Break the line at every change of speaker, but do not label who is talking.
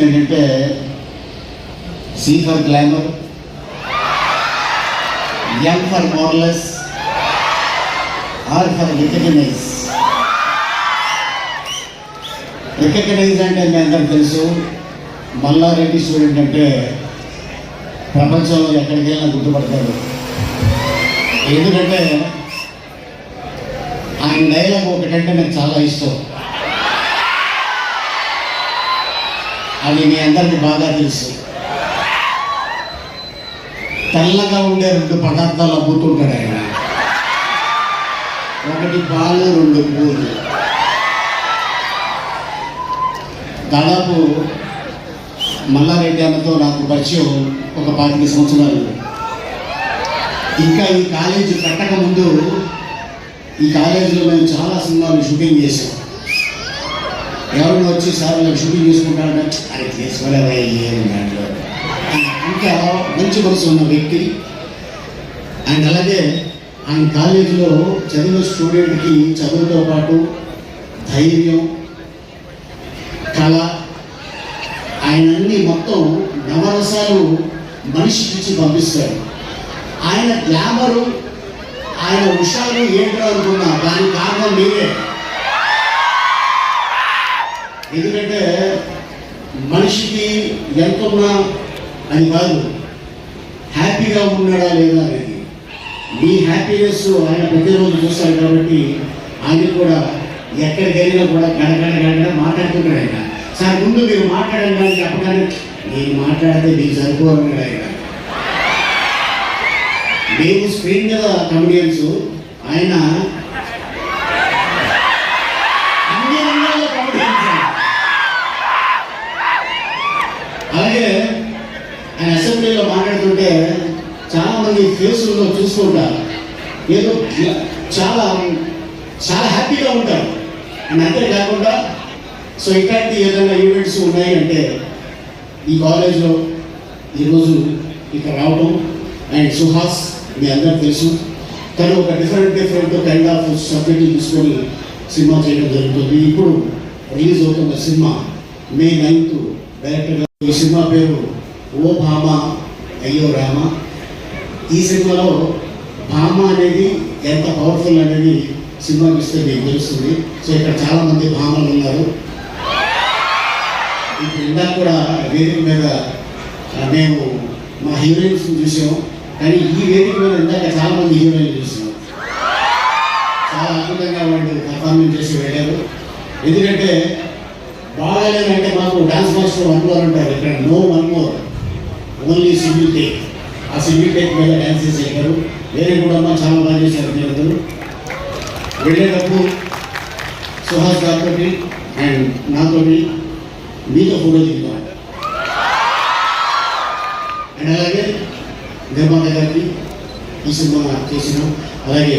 ఏంటంటే C for glamour, M for morals, R for recognise. Recognise అంటే మీ అందరికి తెలుసు, మల్లారెడ్డి స్టూడెంట్ అంటే ప్రపంచంలో ఎక్కడికి వెళ్ళినా గుర్తుపడతాడు. ఎందుకంటే ఆయన డైలాగ్ ఒకటంటే నాకు చాలా ఇష్టం, అది మీ అందరికి బాగా తెలుసు. తెల్లగా ఉండే రెండు పదార్థాలు అమ్ముతుంటాడు ఆయన, ఒకటి పాలు, రెండు పూలు. దాదాపు మల్లారెడ్డి అన్నతో నాకు పరిచయం ఒక 25 సంవత్సరాలు. ఇంకా ఈ కాలేజీ కట్టక ముందు ఈ కాలేజీలో మేము చాలా సినిమాలు షూటింగ్ చేసాం. ఎవరైనా వచ్చి సార్ మేము షూటింగ్ చేసుకుంటారంటే అది చేసుకోలేవా ఏం దాంట్లో, ఇంకా మంచి మనసు ఉన్న వ్యక్తి. అండ్ అలాగే ఆయన కాలేజీలో చదివిన స్టూడెంట్కి చదువుతో పాటు ధైర్యం, కళ, ఆయన అన్ని మొత్తం నవరసాలు మనిషికి ఇచ్చి పంపిస్తాడు. ఆయన గ్లామరు, ఆయన ఉషాలు ఏంటో అనుకున్నా దానికి కారణం మీరే. ఎందుకంటే మనిషికి ఎంతున్నా అని కాదు, హ్యాపీగా ఉన్నాడా లేదా అనేది. మీ హ్యాపీనెస్ ఆయన ప్రతిరోజు చూస్తాడు కాబట్టి ఆయన కూడా ఎక్కడికి వెళ్ళినా కూడా గడగడ మాట్లాడుతుంటాడు. ఆయన సార్ ముందు మీరు మాట్లాడండి అని చెప్పగానే నేను మాట్లాడితే మీకు సరిపోతున్నాడు ఆయన. మేము స్క్రీన్ మీద కమెడియన్స్, ఆయన అన్ని రంగాల్లో కమెడియన్స్. అలాగే ఆయన అసెంబ్లీలో మాట్లాడుతుంటే చాలా మంది ఫేసుల్లో చూసుకుంటారు, ఏదో చాలా చాలా హ్యాపీగా ఉంటారు. అండ్ అంతేకాకుండా సో ఇట్లాంటి ఏదైనా ఈవెంట్స్ ఉన్నాయి అంటే ఈ కాలేజ్లో ఈరోజు ఇక్కడ రావడం. అండ్ సుహాస్ మీ అందరికి తెలుసు, తను ఒక డిఫరెంట్ కైండ్ ఆఫ్ సబ్జెక్ట్ తీసుకొని సినిమా చేయడం జరుగుతుంది. ఇప్పుడు రిలీజ్ అవుతున్న సినిమా May 9th డైరెక్టర్గా. ఈ సినిమా పేరు ఓ భామ అయ్యో రామ. ఈ సినిమాలో భామ అనేది ఎంత పవర్ఫుల్ అనేది సినిమా చూస్తే మీకు తెలుస్తుంది. సో ఇక్కడ చాలామంది భామలు ఉన్నారు. ఇప్పుడు ఇందాక కూడా వేదిక మీద మేము మా హీరోయిన్స్ చూసాము, కానీ ఈ వేదిక మీద ఇందాక చాలామంది హీరోయిన్లు చూసాం. చాలా అద్భుతంగా వాళ్ళు పర్ఫార్మెన్స్ చేసి వెళ్ళారు. ఎందుకంటే బాగాలేదంటే మాకు డాన్స్ మాస్టర్ 1 more అంటారు, ఇక్కడ no 1 more, only single take. ఆ సింగిల్ టేక్ మీద డ్యాన్స్ చేసి వెళ్ళారు. వేరే కూడా చాలా బాగా చేశారు. మీరు వెళ్ళేటప్పుడు సుహాస్ గారితో అండ్ నాతో మీతో ఫోటో దిగుతాం. అండ్ అలాగే నిర్మాత గారికి ఈ సినిమా చేసినాం. అలాగే